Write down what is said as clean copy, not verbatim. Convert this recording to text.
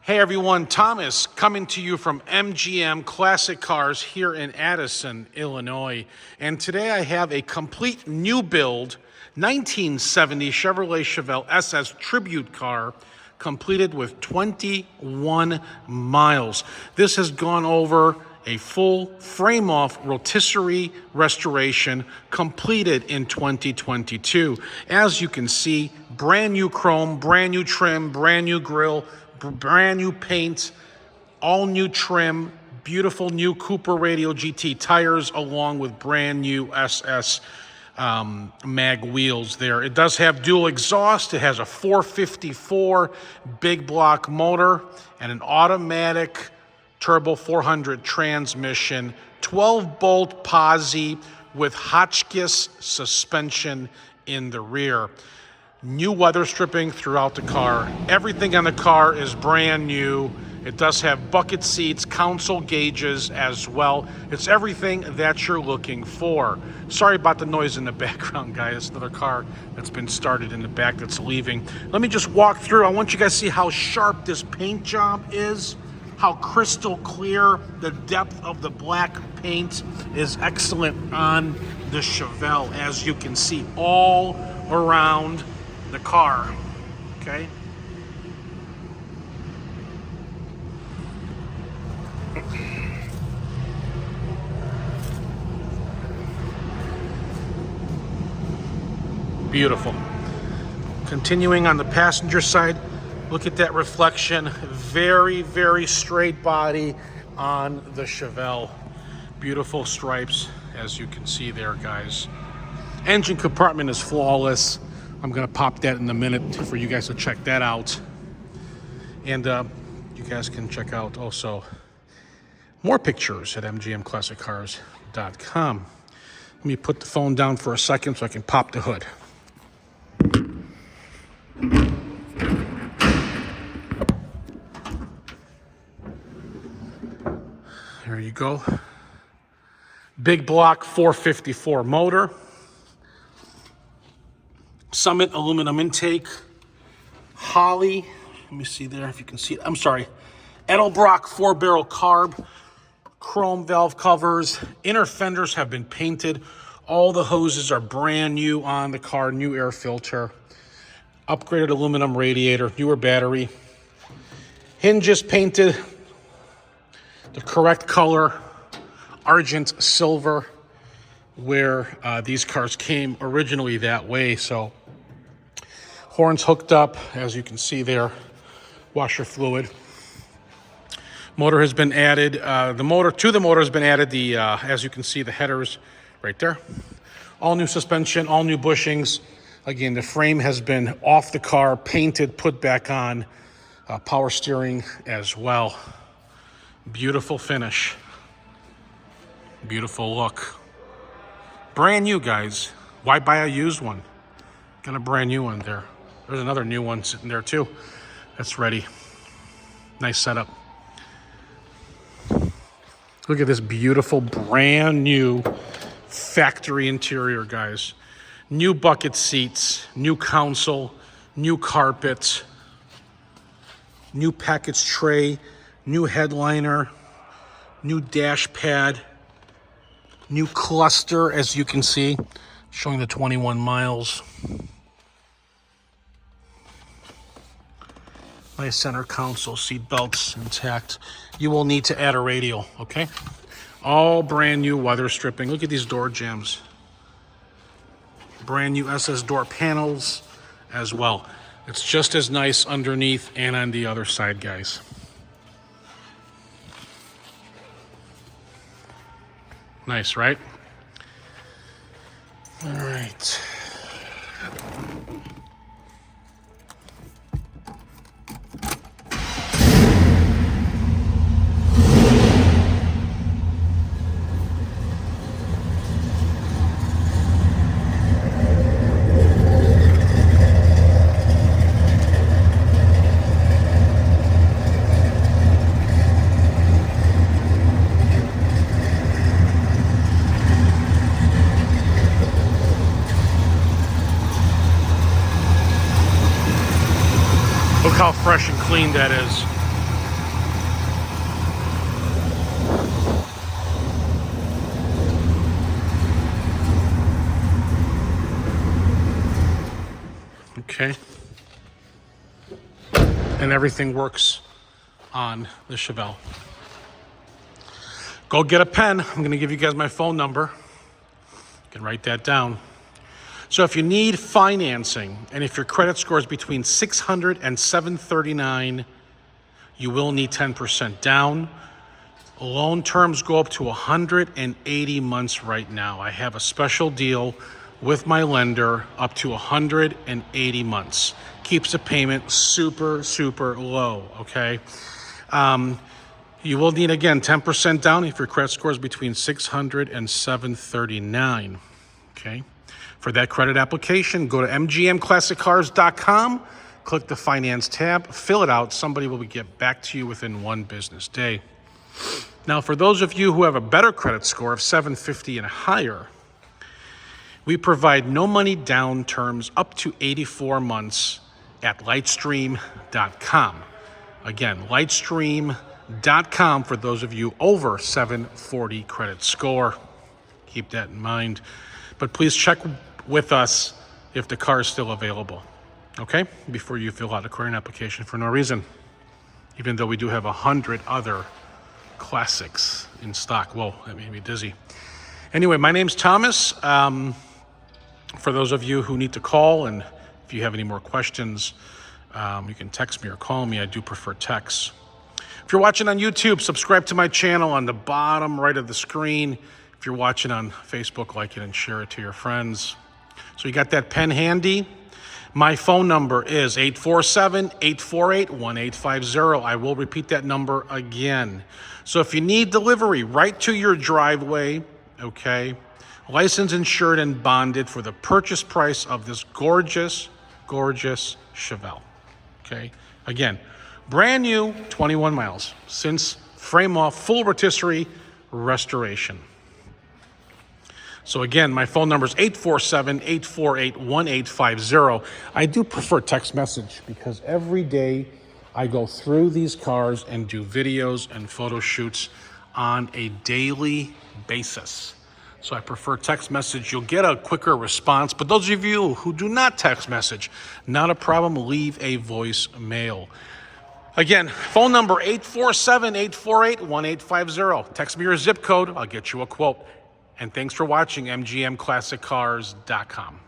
Hey everyone, Thomas coming to you from MGM Classic Cars here in Addison, Illinois. And today I have a complete new build 1970 Chevrolet Chevelle SS Tribute car completed with 21 miles. This has gone over a full frame-off rotisserie restoration completed in 2022. As you can see, brand new chrome, brand new trim, brand new grille, brand new paint, all new trim, beautiful new Cooper Radial GT tires, along with brand new SS mag wheels there. It does have dual exhaust. It has a 454 big block motor and an automatic turbo 400 transmission, 12-bolt posi with Hotchkiss suspension in the rear. New weather stripping throughout the car. Everything on the car is brand new. It does have bucket seats, console gauges as well. It's everything that you're looking for. Sorry about the noise in the background, guys. Another car that's been started in the back that's leaving. Let me just walk through. I want you guys to see how sharp this paint job is, how crystal clear. The depth of the black paint is excellent on the Chevelle, as you can see all around the car, okay? Beautiful. Continuing on the passenger side, look at that reflection. Very, very straight body on the Chevelle. Beautiful stripes, as you can see there, guys. Engine compartment is flawless. I'm gonna pop that in a minute for you guys to check that out. And you guys can check out also more pictures at mgmclassiccars.com. Let me put the phone down for a second so I can pop the hood. There you go. Big block 454 motor. Summit aluminum intake. Holley, let me see there if you can see it. I'm sorry. Edelbrock 4-barrel carb. Chrome valve covers. Inner fenders have been painted. All the hoses are brand new on the car. New air filter. Upgraded aluminum radiator. Newer battery. Hinges painted the correct color. Argent silver, where these cars came originally that way. So horns hooked up, as you can see there. Washer fluid. Motor has been added. The motor has been added. As you can see, the headers right there. All new suspension, all new bushings. Again, the frame has been off the car, painted, put back on. Power steering as well. Beautiful finish. Beautiful look. Brand new, guys. Why buy a used one? Got a brand new one there. There's another new one sitting there too. That's ready. Nice setup. Look at this beautiful, brand new factory interior, guys. New bucket seats, new console, new carpet, new package tray, new headliner, new dash pad, new cluster, as you can see, showing the 21 miles. Nice center console, seat belts intact. You will need to add a radial, okay? All brand new weather stripping. Look at these door jambs. Brand new SS door panels as well. It's just as nice underneath and on the other side, guys. Nice, right? All right. Look how fresh and clean that is. okay? And everything works on the Chevelle. Go get a pen. I'm gonna give you guys my phone number. You can write that down. So if you need financing, and if your credit score is between 600 and 739, you will need 10% down. Loan terms go up to 180 months right now. I have a special deal with my lender up to 180 months. Keeps the payment super, super low, okay? You will need, again, 10% down if your credit score is between 600 and 739, okay? For that credit application, go to mgmclassiccars.com, click the Finance tab, fill it out. Somebody will get back to you within 1 business day. Now, for those of you who have a better credit score of 750 and higher, we provide no money down terms up to 84 months at lightstream.com. Again, lightstream.com for those of you over 740 credit score. Keep that in mind. But please check with us if the car is still available, okay? Before you fill out a credit application for no reason, even though we do have 100 other classics in stock. Whoa, that made me dizzy. Anyway, my name's Thomas. For those of you who need to call, and if you have any more questions, you can text me or call me. I do prefer texts. If you're watching on YouTube, subscribe to my channel on the bottom right of the screen. If you're watching on Facebook, like it and share it to your friends. So you got that pen handy? My phone number is 847-848-1850. I will repeat that number again. So if you need delivery right to your driveway, okay, licensed, insured, and bonded for the purchase price of this gorgeous, gorgeous Chevelle, okay? Again, brand new, 21 miles, since frame off, full rotisserie restoration. So again, my phone number is 847-848-1850. I do prefer text message because every day I go through these cars and do videos and photo shoots on a daily basis. So I prefer text message. You'll get a quicker response. But those of you who do not text message, not a problem, leave a voicemail. Again, phone number 847-848-1850. Text me your zip code. I'll get you a quote. And thanks for watching MGMClassicCars.com.